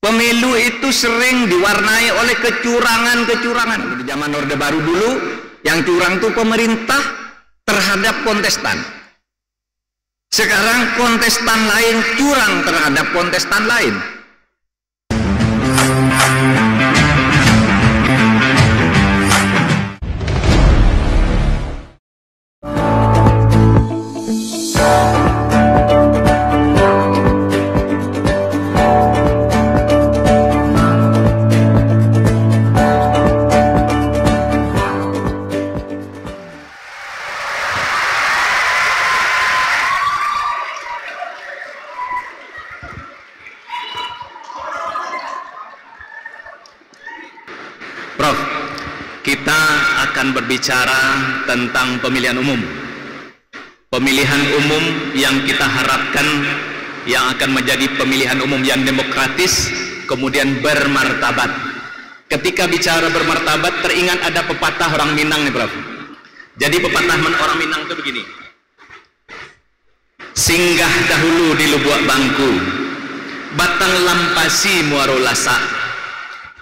Pemilu itu sering diwarnai oleh kecurangan-kecurangan. Di zaman Orde Baru dulu, yang curang itu pemerintah terhadap kontestan. Sekarang kontestan lain curang terhadap kontestan lain. Prof, kita akan berbicara tentang pemilihan umum. Pemilihan umum yang kita harapkan yang akan menjadi pemilihan umum yang demokratis, kemudian bermartabat. Ketika bicara bermartabat, teringat ada pepatah orang Minang nih, Prof. Jadi pepatah orang Minang itu begini. Singgah dahulu di lubuk bangku, batang lampasi muaro lasa.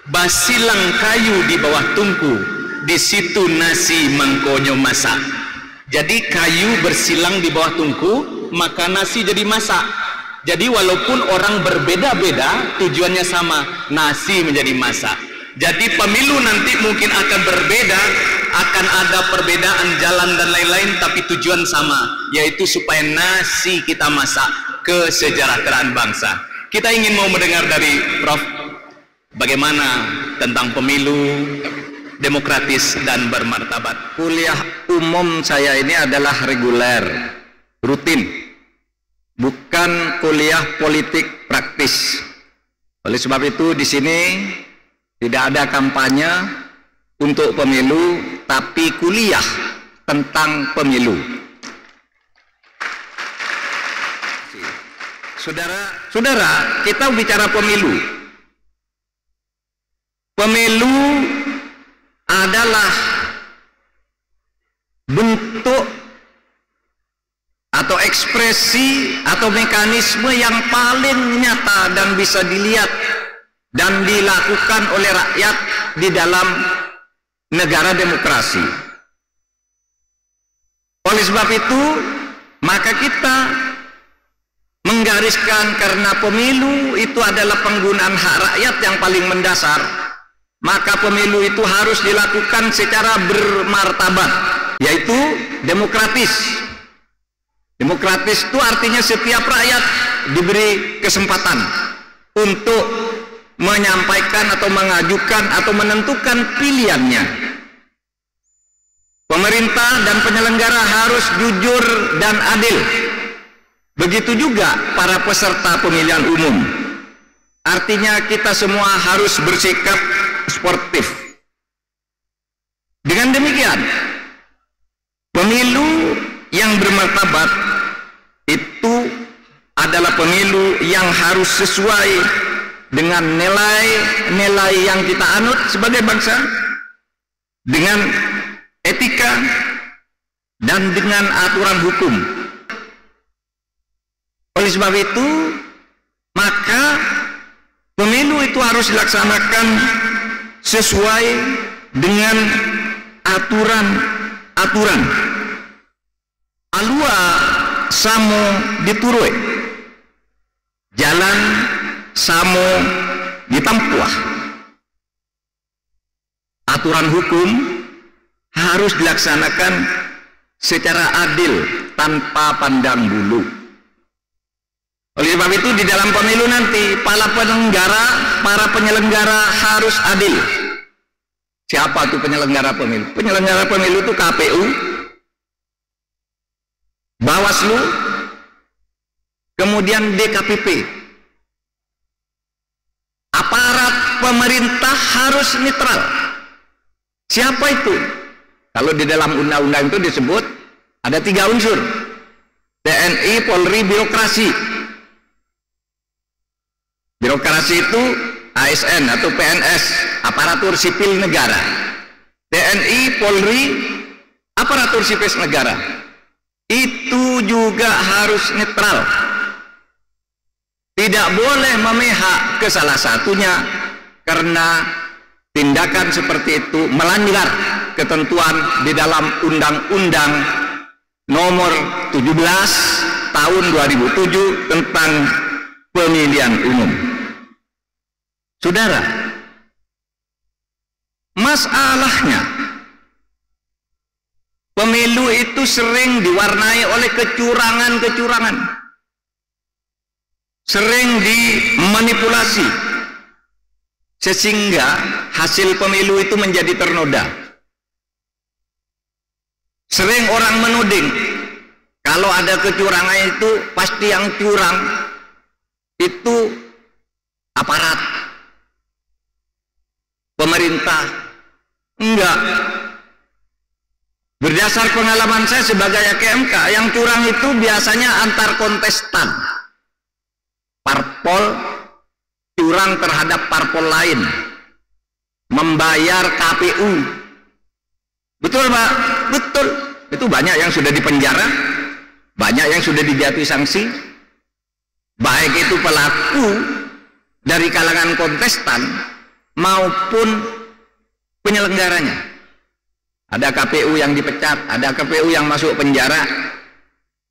Basilang kayu di bawah tungku, di situ nasi mangkonyo masak. Jadi kayu bersilang di bawah tungku, maka nasi jadi masak. Jadi walaupun orang berbeda-beda, tujuannya sama, nasi menjadi masak. Jadi pemilu nanti mungkin akan berbeda, akan ada perbedaan jalan dan lain-lain, tapi tujuan sama, yaitu supaya nasi kita masak, kesejahteraan bangsa. Kita ingin mau mendengar dari Prof, bagaimana tentang pemilu demokratis dan bermartabat. Kuliah umum saya ini adalah reguler, rutin, bukan kuliah politik praktis. Oleh sebab itu di sini tidak ada kampanye untuk pemilu, tapi kuliah tentang pemilu. Saudara, kita bicara pemilu. Pemilu adalah bentuk atau ekspresi atau mekanisme yang paling nyata dan bisa dilihat dan dilakukan oleh rakyat di dalam negara demokrasi. Oleh sebab itu, maka kita menggariskan karena pemilu itu adalah penggunaan hak rakyat yang paling mendasar. Maka pemilu itu harus dilakukan secara bermartabat, yaitu demokratis. Demokratis itu artinya setiap rakyat diberi kesempatan untuk menyampaikan atau mengajukan atau menentukan pilihannya. Pemerintah dan penyelenggara harus jujur dan adil. Begitu juga para peserta pemilihan umum. Artinya kita semua harus bersikap sportif. Dengan demikian, pemilu yang bermartabat itu adalah pemilu yang harus sesuai dengan nilai-nilai yang kita anut sebagai bangsa, dengan etika dan dengan aturan hukum. Oleh sebab itu, maka pemilu itu harus dilaksanakan sesuai dengan aturan-aturan. Alua samo diturut, jalan samo ditampuah. Aturan hukum harus dilaksanakan secara adil tanpa pandang bulu. Oleh sebab itu di dalam pemilu nanti para penyelenggara harus adil. Siapa tuh penyelenggara pemilu? Penyelenggara pemilu itu KPU, Bawaslu, kemudian DKPP. Aparat pemerintah harus netral. Siapa itu? Kalau di dalam undang-undang itu disebut ada 3 unsur: TNI, Polri, birokrasi. Birokrasi itu ASN atau PNS, aparatur sipil negara. TNI, Polri, aparatur sipil negara. Itu juga harus netral. tidak boleh memihak ke salah satunya, karena tindakan seperti itu melanggar ketentuan di dalam Undang-Undang Nomor 17 Tahun 2007 tentang Pemilihan Umum. Saudara, masalahnya pemilu itu sering diwarnai oleh kecurangan-kecurangan, sering dimanipulasi, sehingga hasil pemilu itu menjadi ternoda. Sering orang menuding kalau ada kecurangan itu pasti yang curang itu aparat pemerintah. Enggak. Berdasar pengalaman saya sebagai KMK, yang curang itu biasanya antar kontestan. Parpol curang terhadap parpol lain, membayar KPU. Betul Pak? Betul. Itu banyak yang sudah dipenjara, banyak yang sudah dijatuhi sanksi, baik itu pelaku dari kalangan kontestan maupun penyelenggaranya. Ada KPU yang dipecat, ada KPU yang masuk penjara,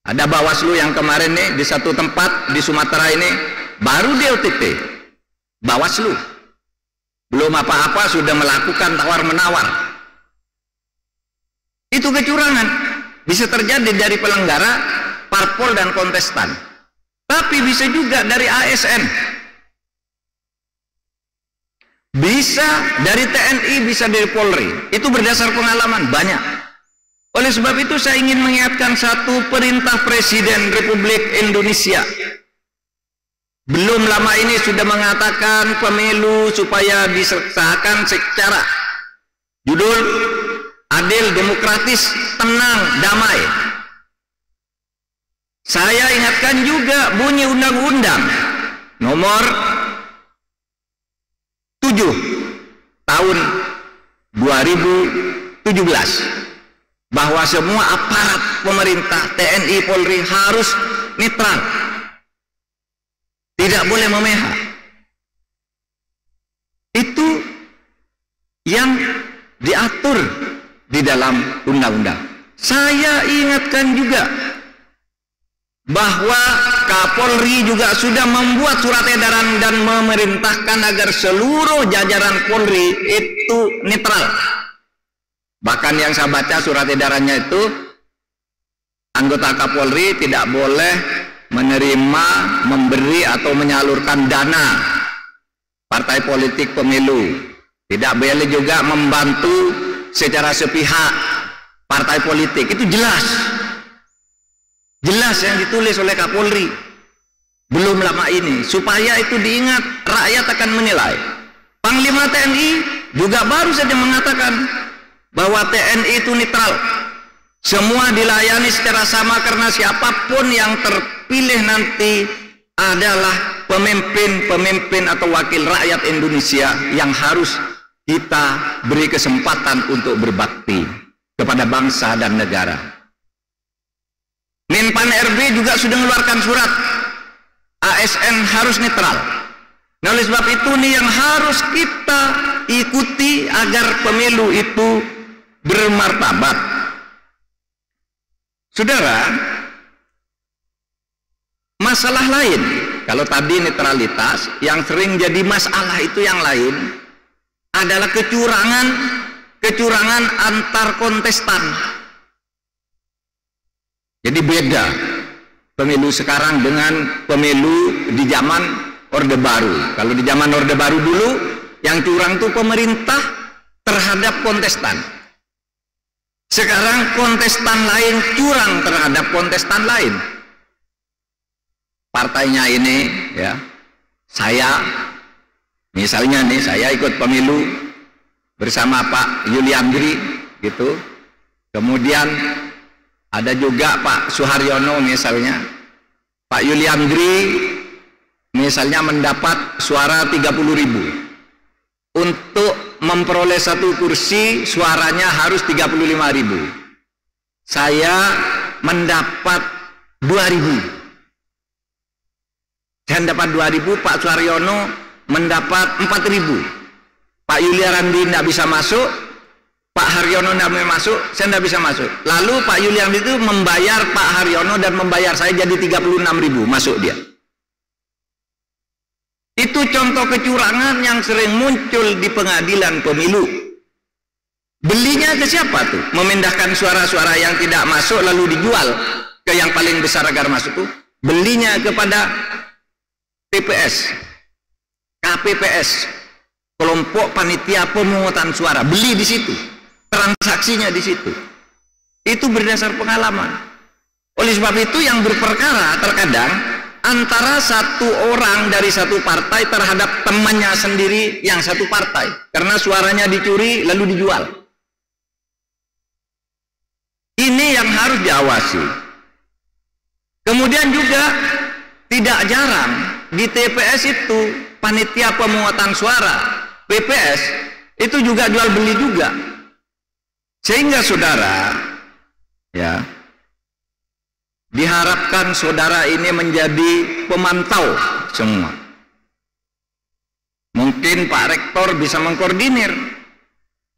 ada Bawaslu yang kemarin nih di satu tempat di Sumatera ini baru di OTT. Bawaslu belum apa-apa sudah melakukan tawar-menawar. Itu kecurangan bisa terjadi dari penyelenggara, parpol dan kontestan, tapi bisa juga dari ASN, bisa dari TNI, bisa dari Polri. Itu berdasar pengalaman banyak. Oleh sebab itu saya ingin mengingatkan satu perintah Presiden Republik Indonesia. Belum lama ini sudah mengatakan pemilu supaya disahkan secara judul adil, demokratis, tenang, damai. Saya ingatkan juga bunyi Undang-Undang Nomor 7 Tahun 2017 bahwa semua aparat pemerintah, TNI, Polri harus netral, tidak boleh memihak. Itu yang diatur di dalam undang-undang. Saya ingatkan juga bahwa Kapolri juga sudah membuat surat edaran dan memerintahkan agar seluruh jajaran Polri itu netral. Bahkan yang saya baca surat edarannya itu, anggota Kapolri tidak boleh menerima, memberi atau menyalurkan dana partai politik pemilu, tidak boleh juga membantu secara sepihak partai politik. Itu jelas yang ditulis oleh Kapolri belum lama ini, supaya itu diingat, rakyat akan menilai. Panglima TNI juga baru saja mengatakan bahwa TNI itu netral, semua dilayani secara sama, karena siapapun yang terpilih nanti adalah pemimpin atau wakil rakyat Indonesia yang harus kita beri kesempatan untuk berbakti kepada bangsa dan negara. Menpan RB juga sudah mengeluarkan surat ASN harus netral. Nah, oleh sebab itu nih yang harus kita ikuti agar pemilu itu bermartabat. Saudara, masalah lain, kalau tadi netralitas, yang sering jadi masalah itu yang lain adalah kecurangan antar kontestan. Jadi beda pemilu sekarang dengan pemilu di zaman Orde Baru. Kalau di zaman Orde Baru dulu yang curang itu pemerintah terhadap kontestan. Sekarang kontestan lain curang terhadap kontestan lain. Partainya ini ya, saya misalnya nih, saya ikut pemilu bersama Pak Yuliandri gitu. Kemudian ada juga Pak Suharyono misalnya. Pak Yuliandri misalnya mendapat suara 30.000. Untuk memperoleh satu kursi suaranya harus 35.000. Saya mendapat 2.000. Saya dapat 2.000, Pak Suharyono mendapat 4.000. Pak Yuliarandi tidak bisa masuk, Pak Haryono tidak bisa masuk, saya tidak bisa masuk. Lalu Pak Yuliarandi itu membayar Pak Haryono dan membayar saya, jadi 36.000 masuk dia. Itu contoh kecurangan yang sering muncul di pengadilan pemilu. Belinya ke siapa tuh? Memindahkan suara-suara yang tidak masuk lalu dijual ke yang paling besar agar masuk tuh. Belinya kepada TPS, KPPS, kelompok panitia pemungutan suara. Beli di situ, transaksinya di situ. Itu berdasar pengalaman. Oleh sebab itu yang berperkara terkadang antara satu orang dari satu partai terhadap temannya sendiri yang satu partai, karena suaranya dicuri lalu dijual. Ini yang harus diawasi. Kemudian juga tidak jarang di TPS itu panitia pemungutan suara, PPS, itu juga jual beli juga. Sehingga saudara, ya, diharapkan saudara ini menjadi pemantau semua. Mungkin Pak Rektor bisa mengkoordinir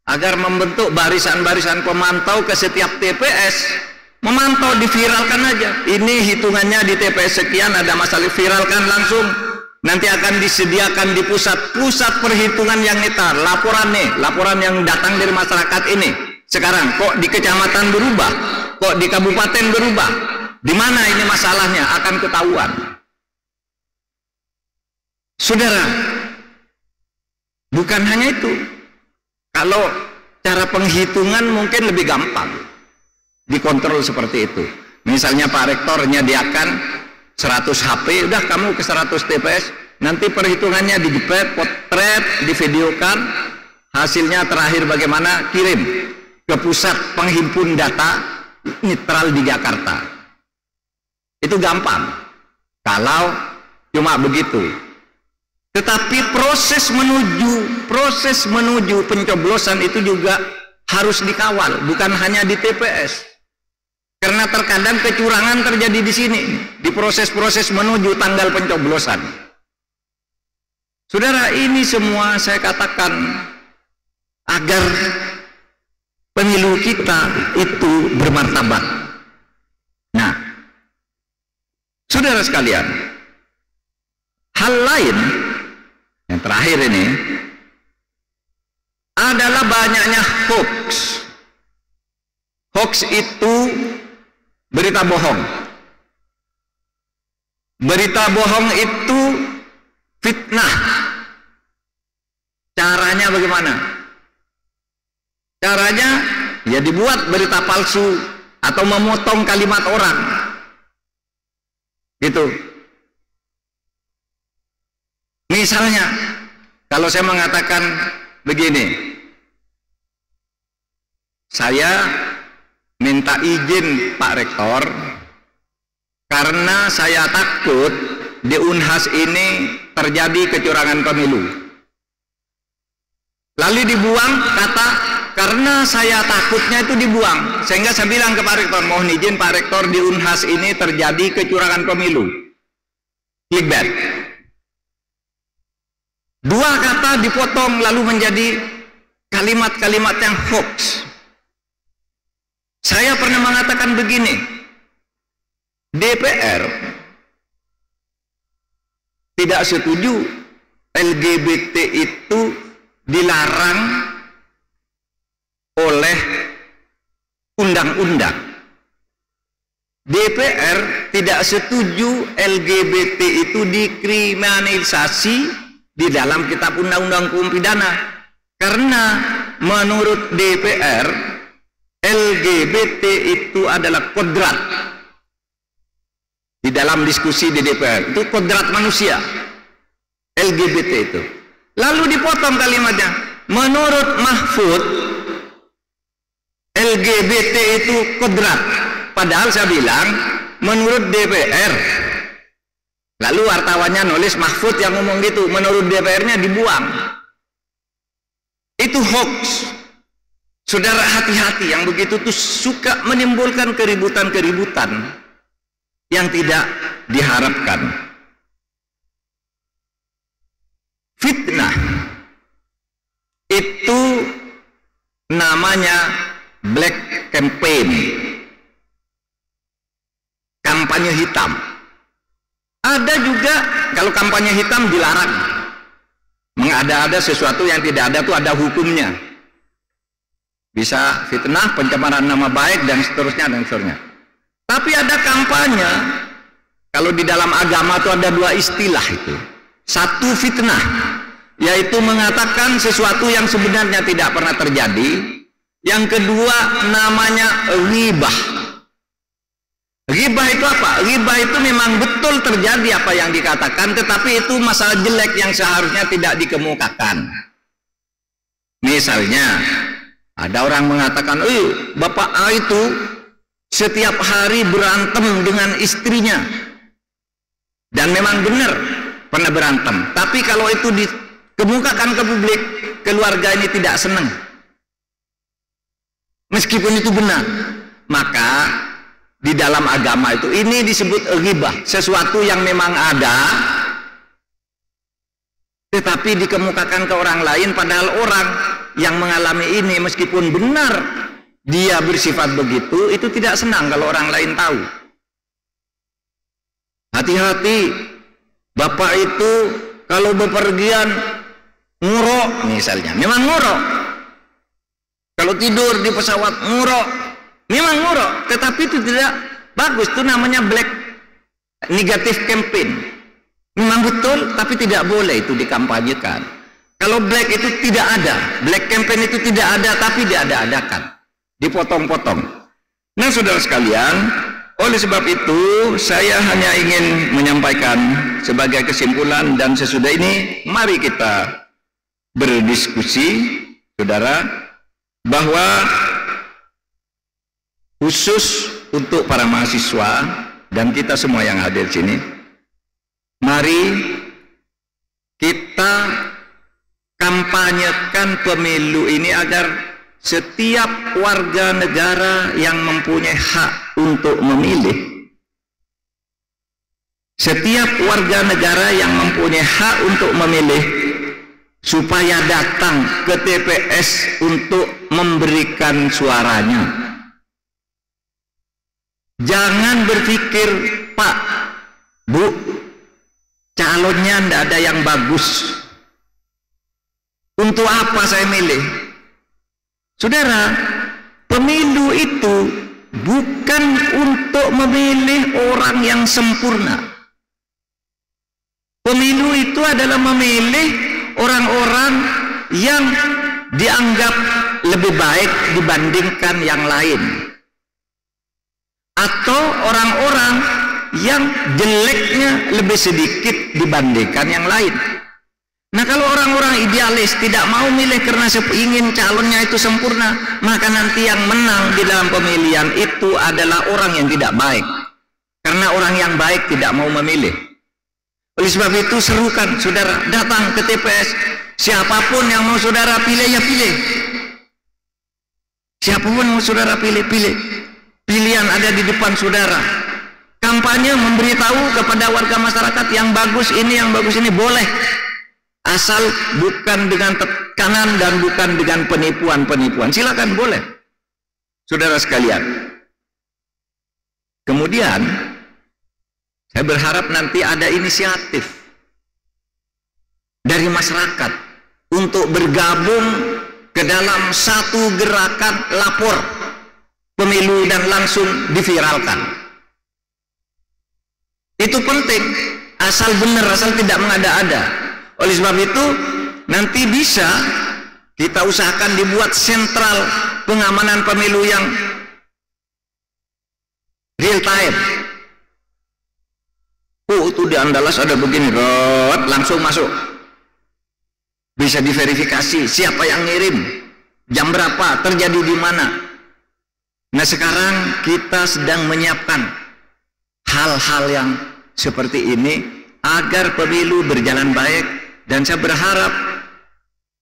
agar membentuk barisan-barisan pemantau ke setiap TPS. Memantau, diviralkan aja. Ini hitungannya di TPS sekian ada masalah, viralkan langsung. Nanti akan disediakan di pusat perhitungan yang netar. Laporan nih, laporan yang datang dari masyarakat ini. Sekarang kok di kecamatan berubah, kok di kabupaten berubah. Di mana ini masalahnya akan ketahuan. Saudara, bukan hanya itu. Kalau cara penghitungan mungkin lebih gampang dikontrol seperti itu. Misalnya Pak Rektor menyediakan 100 HP, udah kamu ke 100 TPS, nanti perhitungannya dijepret, potret, divideokan, hasilnya terakhir bagaimana, kirim ke pusat penghimpun data netral di Jakarta. Itu gampang kalau cuma begitu. Tetapi proses menuju pencoblosan itu juga harus dikawal, bukan hanya di TPS. Karena terkadang kecurangan terjadi di sini, di proses-proses menuju tanggal pencoblosan. Saudara, ini semua saya katakan agar pemilu kita itu bermartabat. Nah, saudara sekalian, hal lain yang terakhir ini adalah banyaknya hoax. Hoax itu berita bohong. Berita bohong itu fitnah. Caranya bagaimana? Caranya ya dibuat berita palsu atau memotong kalimat orang. Gitu. Misalnya, kalau saya mengatakan begini, saya minta izin Pak Rektor karena saya takut di Unhas ini terjadi kecurangan pemilu. Lalu dibuang kata, karena saya takutnya itu dibuang. Sehingga saya bilang ke Pak Rektor, mohon izin Pak Rektor, di Unhas ini terjadi kecurangan pemilu. Clickbait. Dua kata dipotong lalu menjadi kalimat-kalimat yang hoax. Saya pernah mengatakan begini, DPR tidak setuju LGBT itu dilarang oleh undang-undang. DPR tidak setuju LGBT itu dikriminalisasi di dalam kitab undang-undang hukum pidana, karena menurut DPR LGBT itu adalah kodrat. Di dalam diskusi di DPR itu kodrat manusia, LGBT itu. Lalu dipotong kalimatnya, menurut Mahfud LGBT itu kodrat, padahal saya bilang menurut DPR. Lalu wartawannya nulis Mahfud yang ngomong gitu, menurut DPR-nya dibuang. Itu hoax. Saudara, hati-hati, yang begitu tuh suka menimbulkan keributan-keributan yang tidak diharapkan. fitnah itu namanya black campaign, kampanye hitam. Ada juga kalau kampanye hitam dilarang, mengada-ada sesuatu yang tidak ada, itu ada hukumnya, bisa fitnah, pencemaran nama baik dan seterusnya dan seterusnya. Tapi ada kampanye, kalau di dalam agama itu ada dua istilah itu. Satu fitnah, yaitu mengatakan sesuatu yang sebenarnya tidak pernah terjadi. Yang kedua namanya ghibah. Ghibah itu apa? Ghibah itu memang betul terjadi apa yang dikatakan, tetapi itu masalah jelek yang seharusnya tidak dikemukakan. Misalnya ada orang mengatakan, Bapak A itu setiap hari berantem dengan istrinya, dan memang benar pernah berantem. Tapi kalau itu dikemukakan ke publik, keluarga ini tidak senang. Meskipun itu benar, maka di dalam agama itu ini disebut ghibah, sesuatu yang memang ada tetapi dikemukakan ke orang lain, padahal orang yang mengalami ini meskipun benar dia bersifat begitu, itu tidak senang kalau orang lain tahu. Hati-hati, Bapak itu kalau bepergian ngurok misalnya, memang ngurok. Kalau tidur di pesawat ngurok, memang ngurok, tetapi itu tidak bagus. Itu namanya black negative campaign. Memang betul, tapi tidak boleh itu dikampanyekan. Kalau black itu tidak ada, black campaign itu tidak ada, tapi diada-adakan, dipotong-potong. Nah, saudara sekalian, oleh sebab itu saya hanya ingin menyampaikan sebagai kesimpulan, dan sesudah ini mari kita berdiskusi, saudara, bahwa khusus untuk para mahasiswa dan kita semua yang hadir di sini, mari kita kampanyekan pemilu ini agar setiap warga negara yang mempunyai hak untuk memilih, setiap warga negara yang mempunyai hak untuk memilih, supaya datang ke TPS untuk memberikan suaranya. Jangan berpikir, Pak, Bu, calonnya tidak ada yang bagus, untuk apa saya milih? Saudara, pemilu itu bukan untuk memilih orang yang sempurna. Pemilu itu adalah memilih orang-orang yang dianggap lebih baik dibandingkan yang lain, atau orang-orang yang jeleknya lebih sedikit dibandingkan yang lain. Nah, kalau orang-orang idealis tidak mau milih karena ingin calonnya itu sempurna, maka nanti yang menang di dalam pemilihan itu adalah orang yang tidak baik, karena orang yang baik tidak mau memilih. Oleh sebab itu serukan saudara datang ke TPS, siapapun yang mau saudara pilih ya pilih, siapapun mau saudara pilih, pilihan ada di depan saudara. Kampanye memberitahu kepada warga masyarakat yang bagus ini boleh, asal bukan dengan tekanan dan bukan dengan penipuan. Silakan, boleh, saudara sekalian. Kemudian saya berharap nanti ada inisiatif dari masyarakat untuk bergabung ke dalam satu gerakan lapor pemilu dan langsung diviralkan. Itu penting, asal benar, asal tidak mengada-ada. Oleh sebab itu nanti bisa kita usahakan dibuat sentral pengamanan pemilu yang real time. Itu di Andalas ada begini, langsung masuk, bisa diverifikasi siapa yang ngirim, jam berapa, terjadi di mana. Nah, sekarang kita sedang menyiapkan hal-hal yang seperti ini agar pemilu berjalan baik, dan saya berharap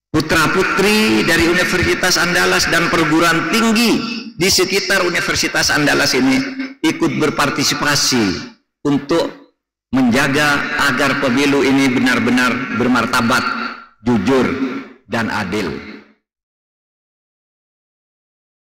putra-putri dari Universitas Andalas dan perguruan tinggi di sekitar Universitas Andalas ini ikut berpartisipasi untuk menjaga agar pemilu ini benar-benar bermartabat jujur, dan adil.